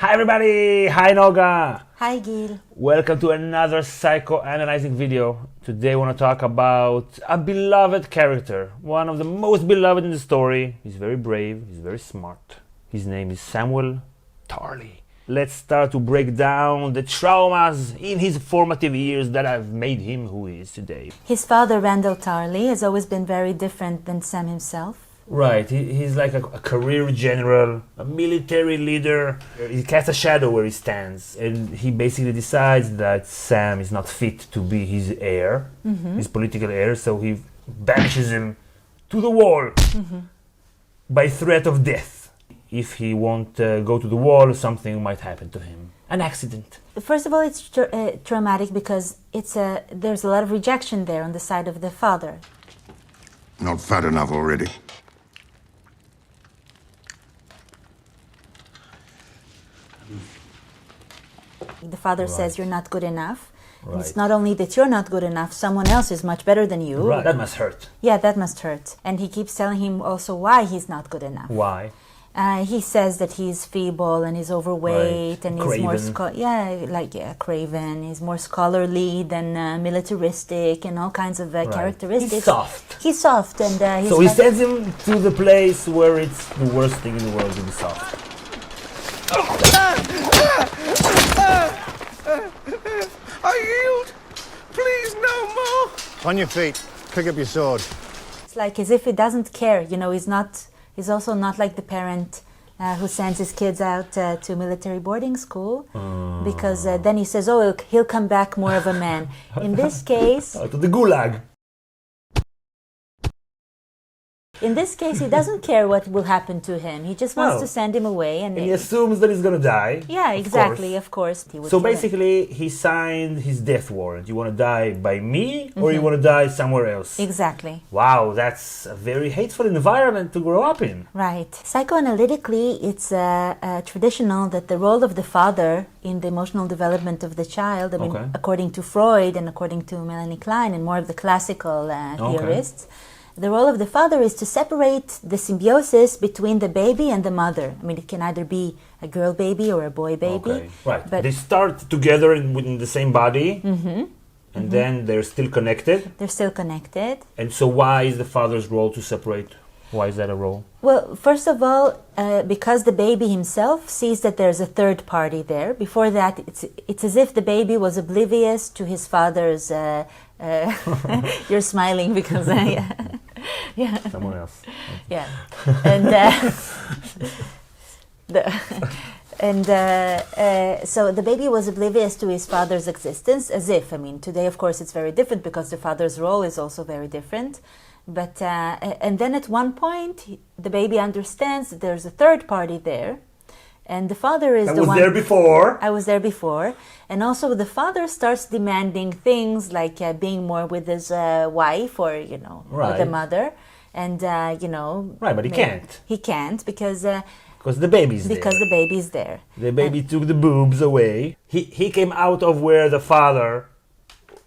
Hi everybody! Hi Noga! Hi Gil. Welcome to another psychoanalyzing video. Today I want to talk about a beloved character. One of the most beloved in the story. He's very brave, he's very smart. His name is Samuel Tarly. Let's start to break down the traumas in his formative years that have made him who he is today. His father, Randall Tarly, has always been very different than Sam himself. Right, he's like a career general, a military leader. He casts a shadow where he stands, and he basically decides that Sam is not fit to be his heir, his political heir, so he banishes him to the wall by threat of death. If he won't go to the wall, something might happen to him. An accident. First of all, it's traumatic because there's a lot of rejection there on the side of the father. Not fat enough already. The father says you're not good enough. Right. It's not only that you're not good enough, someone else is much better than you. Right. That must hurt. Yeah, that must hurt. And he keeps telling him also why he's not good enough. Why? He says that he's feeble and he's overweight and he's Craven. craven. He's more scholarly than militaristic and all kinds of characteristics. He's soft. He's soft and he's So he sends him to the place where it's the worst thing in the world to be soft. I yield. Please, no more. On your feet. Pick up your sword. It's like as if he doesn't care. You know, he's also not like the parent who sends his kids out to military boarding school because then he says, oh, he'll come back more of a man. In this case... To the gulag. In this case, he doesn't care what will happen to him. He just wants to send him away. And he assumes that he's going to die. Yeah, exactly, of course. He would So kill him. basically, he signed his death warrant. You want to die by me or you want to die somewhere else? Exactly. Wow, that's a very hateful environment to grow up in. Right. Psychoanalytically, it's traditional that the role of the father in the emotional development of the child, I mean, according to Freud and according to Melanie Klein and more of the classical theorists, the role of the father is to separate the symbiosis between the baby and the mother. I mean, it can either be a girl baby or a boy baby. Okay. Right. But they start together within the same body, and then they're still connected. they're still connected. And so why is the father's role to separate? Why is that a role? Well, first of all, because the baby himself sees that there's a third party there. Before that, it's as if the baby was oblivious to his father's... you're smiling because... yeah. Someone else. Yeah. And so the baby was oblivious to his father's existence, as if, I mean, today, of course, it's very different because the father's role is also very different. But, and then at one point, the baby understands that there's a third party there. And the father is the one... I was there before. I was there before. And also the father starts demanding things like being more with his wife or, you know, with the mother. And, you know... Right, but he can't. He can't because... Because the baby's there. Because the baby's there. The baby took the boobs away. He came out of where the father...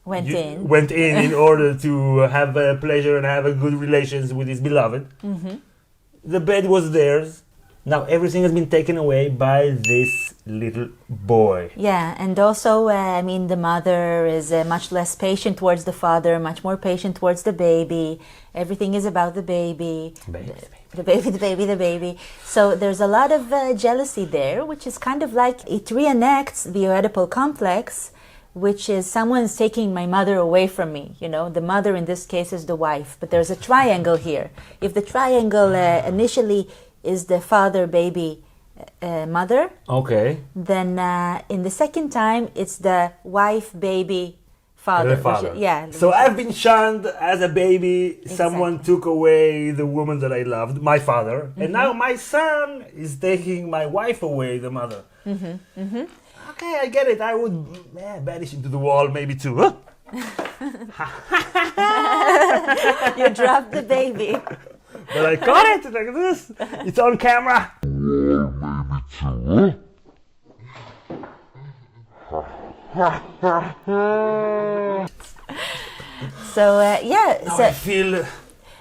Went in order to have pleasure and have a good relations with his beloved. The bed was theirs. Now everything has been taken away by this little boy. Yeah, and also, I mean, the mother is much less patient towards the father, much more patient towards the baby. Everything is about the baby. The baby. So there's a lot of jealousy there, which is kind of like, it reenacts the Oedipal complex, which is someone's taking my mother away from me. You know, the mother in this case is the wife, but there's a triangle here. If the triangle initially is the father, baby, mother. Okay. Then in the second time, it's the wife, baby, father. So I've been shunned as a baby. Exactly. Someone took away the woman that I loved, my father. And now my son is taking my wife away, the mother. Okay, I get it. I would banish him to the wall maybe too. Huh? You dropped the baby. But I caught it like this. It's on camera. So I feel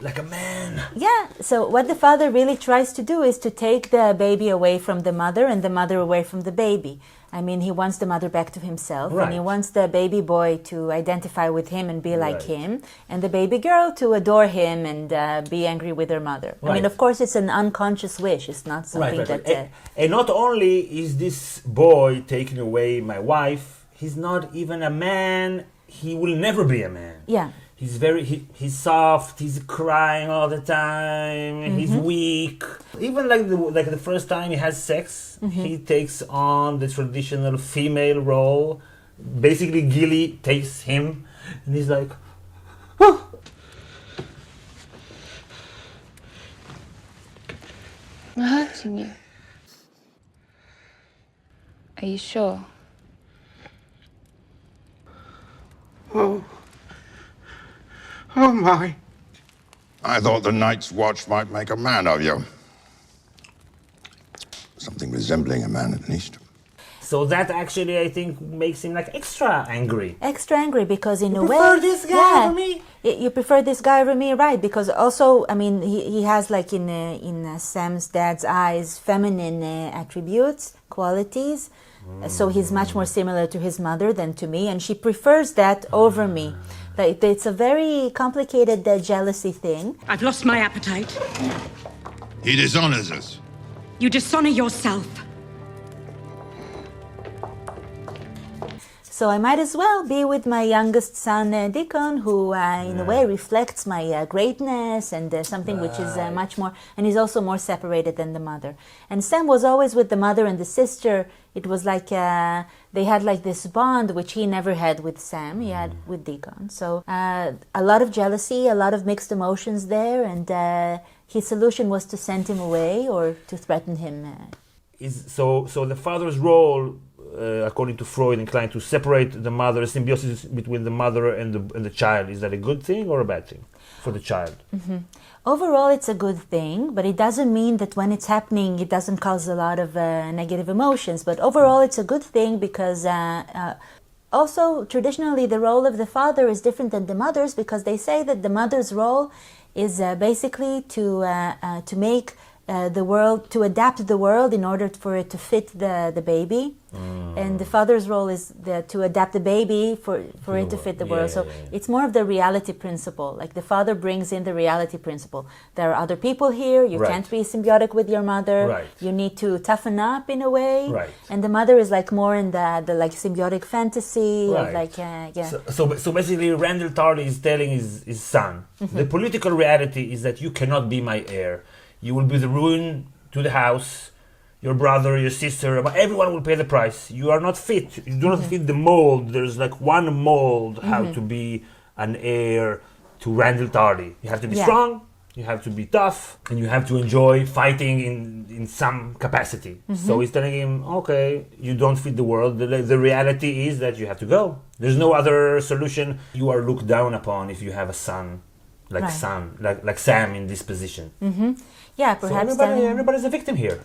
Like a man. Yeah, so what the father really tries to do is to take the baby away from the mother and the mother away from the baby. I mean, he wants the mother back to himself, and he Right. wants the baby boy to identify with him and be like Right. him, and the baby girl to adore him and be angry with her mother. I mean, Right. of course, it's an unconscious wish. It's not something that... And not only is this boy taking away my wife, he's not even a man. He will never be a man. Yeah. He's soft. He's crying all the time. He's weak. Even like the first time he has sex, he takes on the traditional female role. Basically, Gilly takes him, and he's like, "Oh." I'm hurting you. Are you sure? Oh, my. I thought the Night's Watch might make a man of you. Something resembling a man, at least. So that actually, I think, makes him like extra angry. Extra angry because in a way... prefer this guy over me? You prefer this guy over me, right? Because also, I mean, he has like in Sam's dad's eyes feminine attributes, qualities. So he's much more similar to his mother than to me, and she prefers that over me. Like, it's a very complicated jealousy thing. I've lost my appetite. He dishonors us. You dishonor yourself. So I might as well be with my youngest son, Deacon, who in a way reflects my greatness and something which is much more, and he's also more separated than the mother. And Sam was always with the mother and the sister. It was like they had like this bond which he never had with Sam, he had with Deacon. So a lot of jealousy, a lot of mixed emotions there, and his solution was to send him away or to threaten him. So the father's role, according to Freud, inclined to separate the mother, symbiosis between the mother and the child. Is that a good thing or a bad thing for the child? Overall, it's a good thing, but it doesn't mean that when it's happening, it doesn't cause a lot of negative emotions. But overall, it's a good thing because also, traditionally, the role of the father is different than the mother's because they say that the mother's role is basically to make the world, to adapt the world in order for it to fit the baby. And the father's role is to adapt the baby for it to fit the world. So it's more of the reality principle. Like the father brings in the reality principle. There are other people here. You can't be symbiotic with your mother. You need to toughen up in a way. And the mother is like more in the like symbiotic fantasy. Of like, So basically, Randall Tarly is telling his son, the political reality is that you cannot be my heir. You will be the ruin to the house. Your brother, your sister, everyone will pay the price. You are not fit. You do not fit the mold. There's like one mold how to be an heir to Randall Tarly. You have to be strong, you have to be tough, and you have to enjoy fighting in some capacity. So he's telling him, okay, you don't fit the world. The reality is that you have to go. There's no other solution. You are looked down upon if you have a son. Like Sam in this position. Yeah, perhaps. So everybody's a victim here.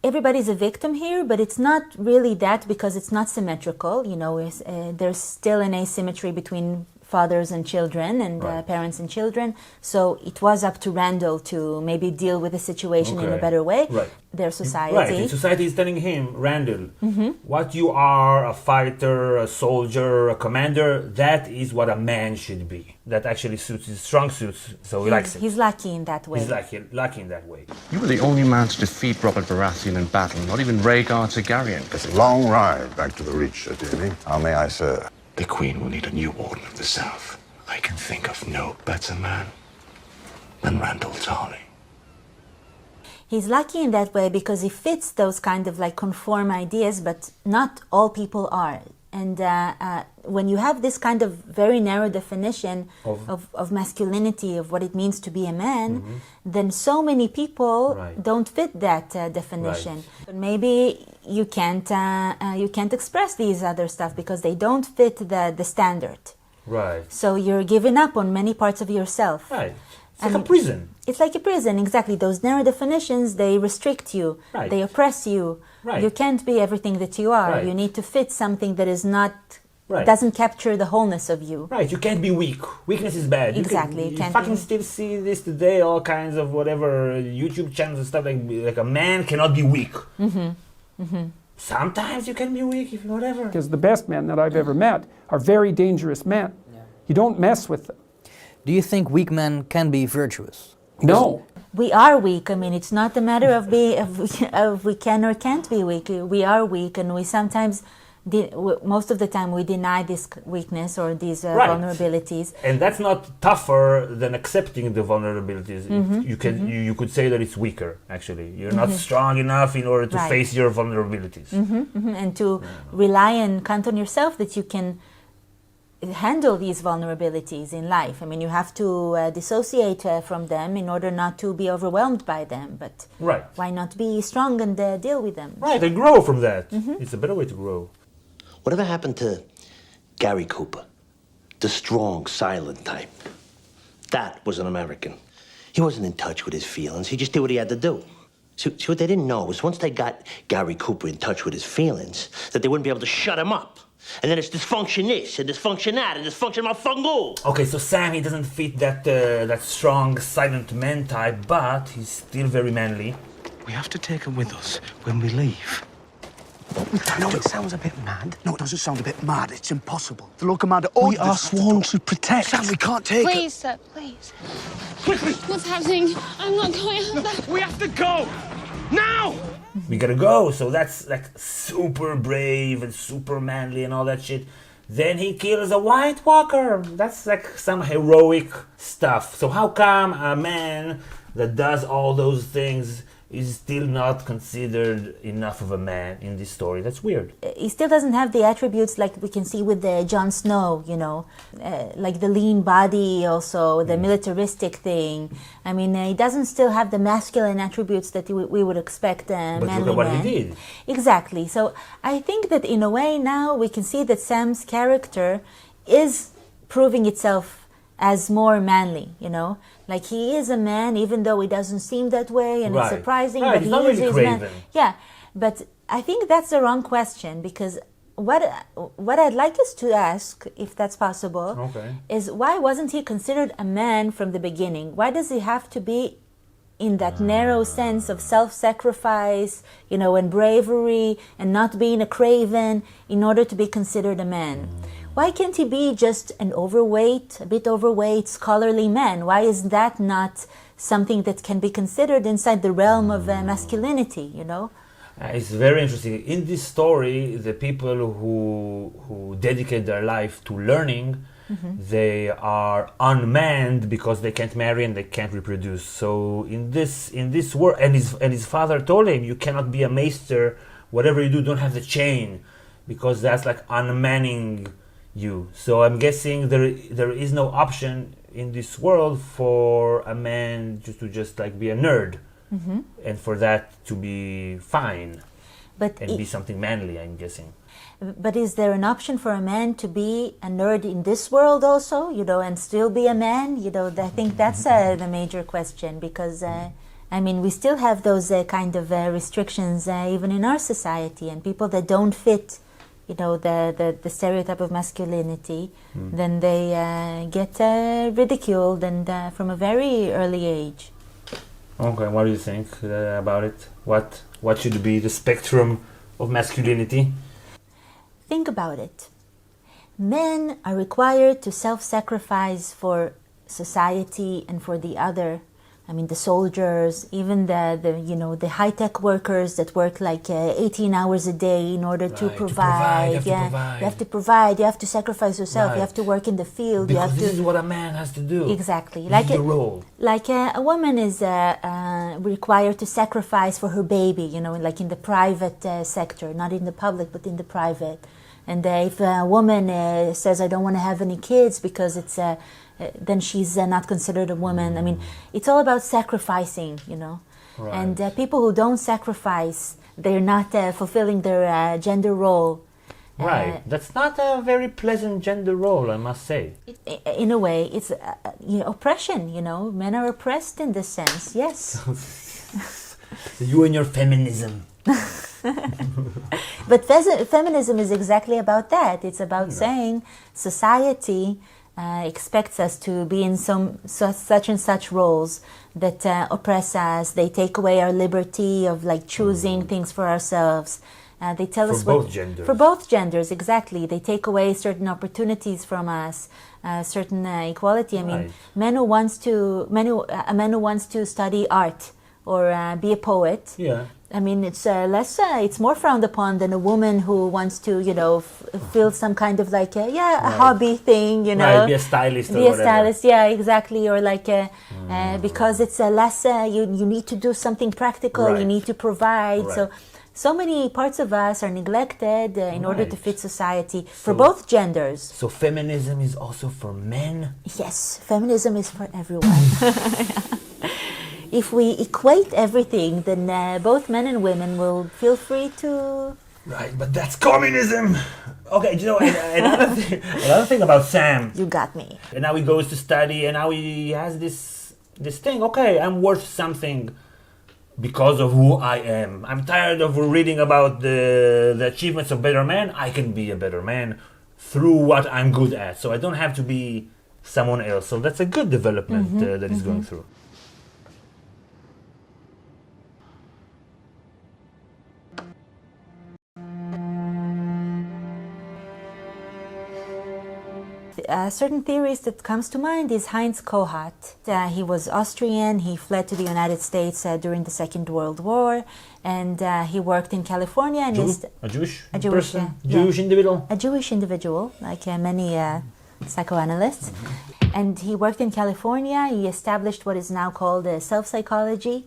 Everybody's a victim here, but it's not really that because it's not symmetrical. You know, there's still an asymmetry between fathers and children and parents and children. So it was up to Randall to maybe deal with the situation in a better way. Their society. And society is telling him, Randall, what you are, a fighter, a soldier, a commander, that is what a man should be. That actually suits his strong suits, so he likes it. He's lucky in that way. He's lucky in that way. You were the only man to defeat Robert Baratheon in battle, not even Rhaegar Targaryen. It's a long ride back to the Reach, Sir Davy. How may I serve? The Queen will need a new Warden of the South. I can think of no better man than Randall Tarly. He's lucky in that way because he fits those kind of like conform ideas, but not all people are. And when you have this kind of very narrow definition of masculinity, of what it means to be a man, then so many people don't fit that definition. But maybe you can't express these other stuff because they don't fit the standard. So you're giving up on many parts of yourself. It's like a prison. It's like a prison, exactly. Those narrow definitions, they restrict you. They oppress you. You can't be everything that you are. You need to fit something that is not Right. doesn't capture the wholeness of you. Right, you can't be weak. Weakness is bad. Exactly, You you can't fucking be- still see this today, all kinds of whatever YouTube channels and stuff like a man cannot be weak. Sometimes you can be weak, if whatever. Because the best men that I've ever met are very dangerous men. You don't mess with them. Do you think weak men can be virtuous? No. We are weak. I mean, it's not a matter of we can or can't be weak. We are weak, and we sometimes, most of the time, we deny this weakness or these vulnerabilities. And that's not tougher than accepting the vulnerabilities. You could say that it's weaker, actually. You're not strong enough in order to Right. face your vulnerabilities. And to rely and count on yourself that you can handle these vulnerabilities in life. I mean, you have to dissociate from them in order not to be overwhelmed by them. But Right. why not be strong and deal with them? Right, and grow from that. It's a better way to grow. Whatever happened to Gary Cooper? The strong, silent type. That was an American. He wasn't in touch with his feelings. He just did what he had to do. See, what they didn't know was once they got Gary Cooper in touch with his feelings, that they wouldn't be able to shut him up. And then it's dysfunction this, and dysfunction that, and dysfunction motherfucking. Okay, so Sam, he doesn't fit that strong, silent man type, but he's still very manly. We have to take him with us when we leave. I know it sounds a bit mad. No, it doesn't sound a bit mad. It's impossible. The Lord Commander ordered We are us sworn to protect. Sam, we can't take it. Please, sir, please. What's happening? I'm not going out there. We have to go! Now! We gotta go, so that's like super brave and super manly and all that shit. Then he kills a White Walker. That's like some heroic stuff. So how come a man that does all those things is still not considered enough of a man in this story? That's weird. He still doesn't have the attributes like we can see with Jon Snow, like the lean body, also the militaristic thing. I mean, he doesn't still have the masculine attributes that we would expect a But manly look at what man. he did. Exactly. So I think that in a way now we can see that Sam's character is proving itself as more manly, Like he is a man, even though he doesn't seem that way, and it's Right. surprising, Right, but he's he not is really his man. craven. Yeah, but I think that's the wrong question, because what I'd like us to ask, if that's possible, Okay. is why wasn't he considered a man from the beginning? Why does he have to be in that narrow sense of self-sacrifice, and bravery, and not being a craven in order to be considered a man? Why can't he be just a bit overweight, scholarly man? Why is that not something that can be considered inside the realm of masculinity, It's very interesting. In this story, the people who dedicate their life to learning, they are unmanned because they can't marry and they can't reproduce. So in this world, and his father told him, you cannot be a maester. Whatever you do, don't have the chain, because that's like unmanning you. So I'm guessing there is no option in this world for a man just like be a nerd. And for that to be fine and be something manly, I'm guessing. But is there an option for a man to be a nerd in this world also, and still be a man? I think that's the major question, because, we still have those kind of restrictions even in our society, and people that don't fit, the stereotype of masculinity, then they get ridiculed, and from a very early age. Okay, what do you think about it? What should be the spectrum of masculinity? Think about it. Men are required to self-sacrifice for society and for the other. The soldiers, even the high-tech workers that work like 18 hours a day in order to provide. You have to provide. You have to sacrifice yourself. Right. You have to work in the field. Because this is what a man has to do. Exactly. This is the role. Like a woman is required to sacrifice for her baby, like in the private sector, not in the public, but in the private. And if a woman says, I don't want to have any kids because it's... then she's not considered a woman. It's all about sacrificing, Right. And people who don't sacrifice, they're not fulfilling their gender role. Right. That's not a very pleasant gender role, I must say. In a way, it's oppression, Men are oppressed in this sense, yes. So you and your feminism. But feminism is exactly about that. It's about saying society expects us to be in such and such roles that oppress us. They take away our liberty of like choosing things for ourselves. They tell us both genders. For both genders, exactly. They take away certain opportunities from us, certain equality. I mean, a man who wants to study art or be a poet. Yeah. I mean, it's it's more frowned upon than a woman who wants to, feel some kind of like a hobby thing, Right, be a stylist or whatever. Stylist, yeah, exactly. Or like, because it's less, you need to do something practical, Right. you need to provide. Right. So many parts of us are neglected in order to fit society for both genders. So feminism is also for men? Yes, feminism is for everyone. If we equate everything, then both men and women will feel free to... Right, but that's communism! Okay, another thing about Sam. You got me. And now he goes to study, and now he has this thing. Okay, I'm worth something because of who I am. I'm tired of reading about the achievements of better men. I can be a better man through what I'm good at. So I don't have to be someone else. So that's a good development that he's going through. Certain theories that comes to mind is Heinz Kohut. He was Austrian. He fled to the United States during the Second World War, and he worked in California. And A Jewish person, Jewish individual. A Jewish individual, like many psychoanalysts. And he worked in California. He established what is now called self-psychology,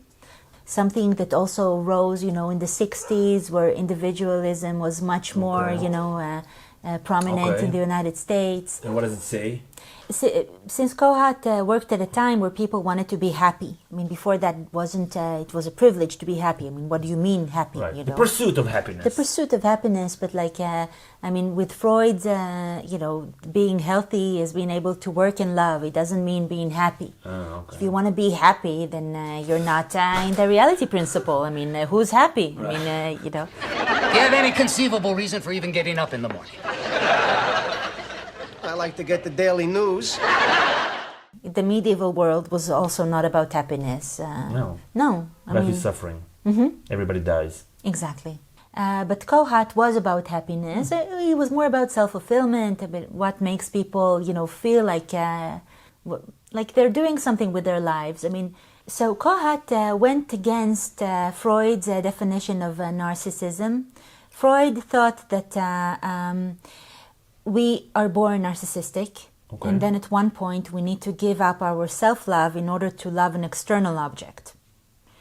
something that also rose, in the 60s, where individualism was much more, prominent in the United States. And what does it say? Since Kohut worked at a time where people wanted to be happy. I mean, before that wasn't, it was a privilege to be happy. I mean, what do you mean happy? Right. The pursuit of happiness. The pursuit of happiness, but with Freud's, being healthy is being able to work and love. It doesn't mean being happy. Oh, okay. If you want to be happy, then you're not in the reality principle. I mean, who's happy? Right. I mean, Do you have any conceivable reason for even getting up in the morning? I like to get the daily news. The medieval world was also not about happiness. No. Life is suffering. Everybody dies. Exactly. But Kohut was about happiness. It was more about self-fulfillment, about what makes people, feel like they're doing something with their lives. I mean, so Kohut went against Freud's definition of narcissism. Freud thought that we are born narcissistic, and then at one point we need to give up our self-love in order to love an external object.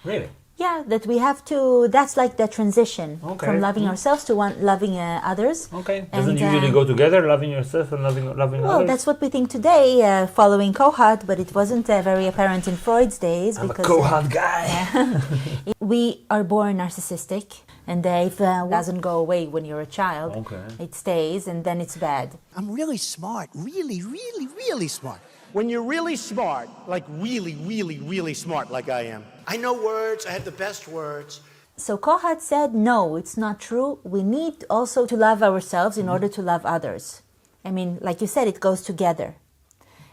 Really? Yeah, that we have to, that's like the transition from loving ourselves to loving others. Okay. Doesn't usually go together, loving yourself and loving others? Well, that's what we think today, following Kohut, but it wasn't very apparent in Freud's days. I'm because, a Kohut guy. We are born narcissistic, and if it doesn't go away when you're a child, it stays, and then it's bad. I'm really smart. Really, really, really smart. When you're really smart, like really, really, really smart like I am. I know words, I have the best words. So Kohut said, no, it's not true. We need also to love ourselves in order to love others. I mean, like you said, it goes together.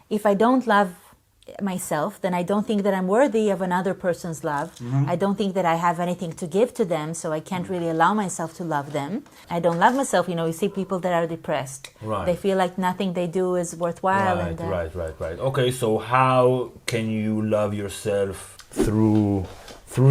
If I don't love myself, then I don't think that I'm worthy of another person's love. I don't think that I have anything to give to them, so I can't really allow myself to love them. I don't love myself. You see people that are depressed. Right. They feel like nothing they do is worthwhile. Right. Okay, so how can you love yourself through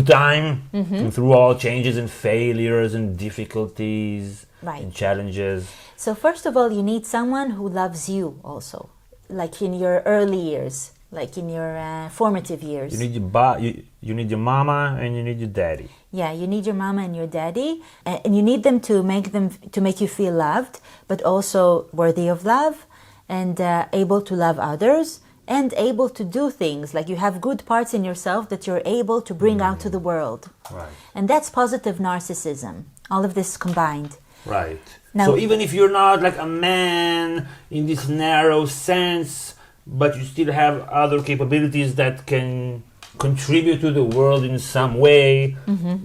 time, and through all changes and failures and difficulties and challenges? So first of all, you need someone who loves you also, like in your early years. Like in your formative years. You need your mama and you need your daddy. Yeah, you need your mama and your daddy, and you need them to make you feel loved, but also worthy of love, and able to love others, and able to do things. Like you have good parts in yourself that you're able to bring out to the world. Right. And that's positive narcissism. All of this combined. Right. Now, so even if you're not like a man in this narrow sense, but you still have other capabilities that can contribute to the world in some way.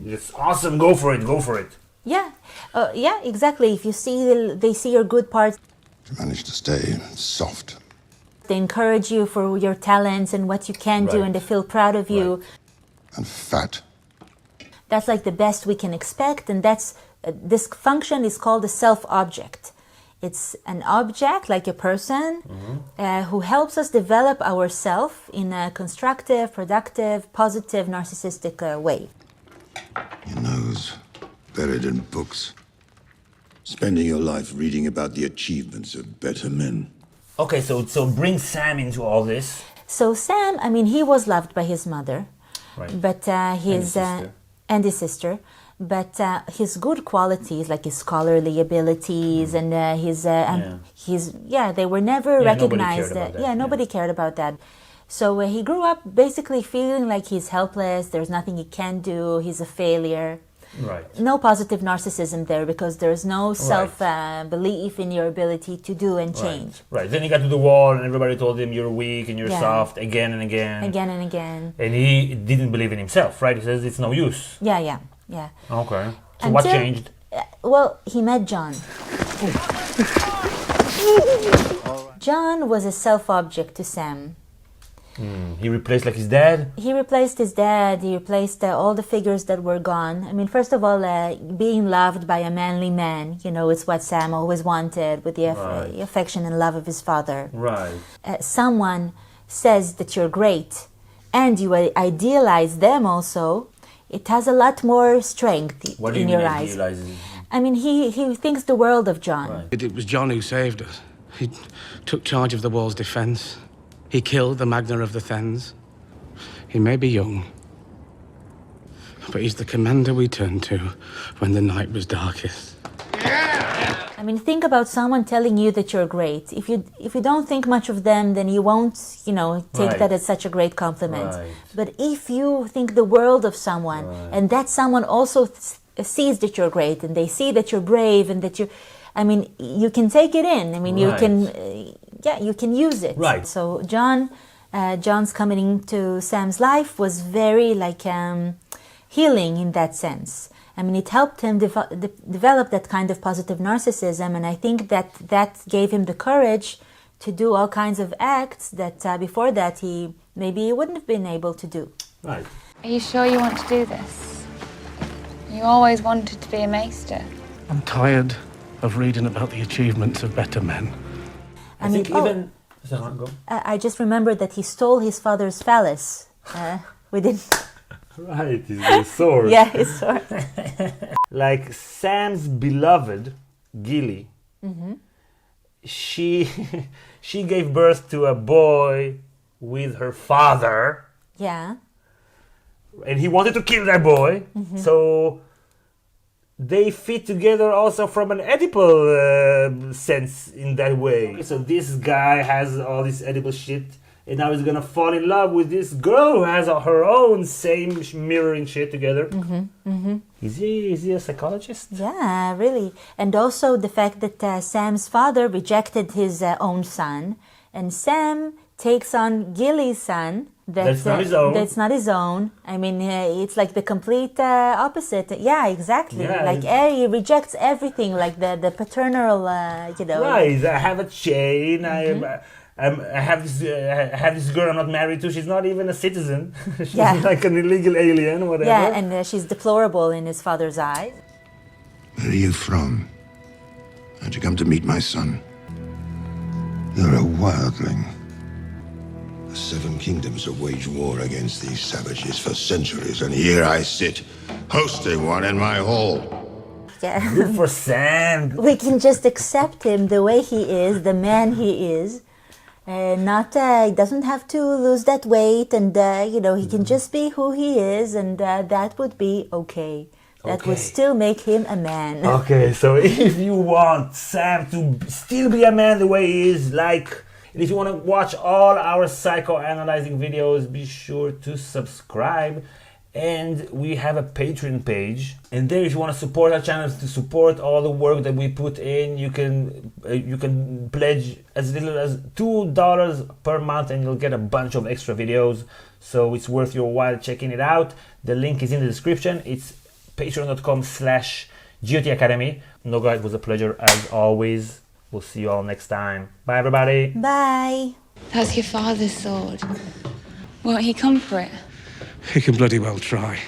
It's awesome. Go for it. Yeah, yeah, exactly. If you see, they see your good parts. You manage to stay soft. They encourage you for your talents and what you can do, and they feel proud of you. And fat. That's like the best we can expect, and that's this function is called a self-object. It's an object, like a person, who helps us develop ourselves in a constructive, productive, positive, narcissistic way. Your nose buried in books. Spending your life reading about the achievements of better men. Okay, so bring Sam into all this. So Sam, I mean, he was loved by his mother, but and his sister. But his good qualities, like his scholarly abilities and they were never recognized. Nobody cared about that. So he grew up basically feeling like he's helpless. There's nothing he can do. He's a failure. Right. No positive narcissism there because there's no self-belief in your ability to do and change. Right. Then he got to the wall and everybody told him you're weak and you're soft again and again. Again and again. And he didn't believe in himself, right? He says it's no use. Yeah. Okay. So what changed? Well, he met John. John was a self-object to Sam. He replaced like his dad? He replaced his dad. He replaced all the figures that were gone. I mean, first of all, being loved by a manly man, it's what Sam always wanted with the affection and love of his father. Right. Someone says that you're great and you idealize them also, it has a lot more strength in your eyes. I mean, he thinks the world of John. Right. It was John who saved us. He took charge of the wall's defense. He killed the Magna of the Thens. He may be young, but he's the commander we turned to when the night was darkest. I mean, think about someone telling you that you're great. If you don't think much of them, then you won't, take that as such a great compliment. Right. But if you think the world of someone, and that someone also sees that you're great, and they see that you're brave, and that you can take it in. I mean, you can use it. Right. So John's coming into Sam's life was very healing in that sense. I mean, it helped him develop that kind of positive narcissism, and I think that gave him the courage to do all kinds of acts that before that he wouldn't have been able to do. Right. Are you sure you want to do this? You always wanted to be a maester. I'm tired of reading about the achievements of better men. I think even... I just remembered that he stole his father's phallus. We didn't... Right, his sword. Yeah, his sword. Like Sam's beloved, Gilly, she gave birth to a boy with her father. Yeah. And he wanted to kill that boy. So they fit together also from an Oedipal sense in that way. So this guy has all this edible shit, and now he's gonna fall in love with this girl who has her own same mirroring shit together. Is he a psychologist? Yeah, really. And also the fact that Sam's father rejected his own son, and Sam takes on Gilly's son. That's not his own. That's not his own. I mean, it's like the complete opposite. Yeah, exactly. Yeah. Like he rejects everything, like the paternal, Right. I have a chain. I have this girl I'm not married to. She's not even a citizen. She's like an illegal alien, whatever. Yeah, and she's deplorable in his father's eyes. Where are you from? How'd you come to meet my son? You're a wildling. The 7 kingdoms have waged war against these savages for centuries, and here I sit, hosting one in my hall. Yeah. Good for Sam. We can just accept him the way he is, the man he is. He doesn't have to lose that weight, and he can just be who he is, and that would be okay. That would still make him a man. Okay, so if you want Sam to still be a man the way he is, and if you want to watch all our psychoanalyzing videos, be sure to subscribe. And we have a Patreon page, and there, if you want to support our channels, to support all the work that we put in, you can pledge as little as $2 per month, and you'll get a bunch of extra videos. So it's worth your while checking it out. The link is in the description. It's patreon.com/, GOT Academy. Noga, it was a pleasure as always. We'll see you all next time. Bye, everybody. Bye. That's your father's sword. Won't he come for it? He can bloody well try.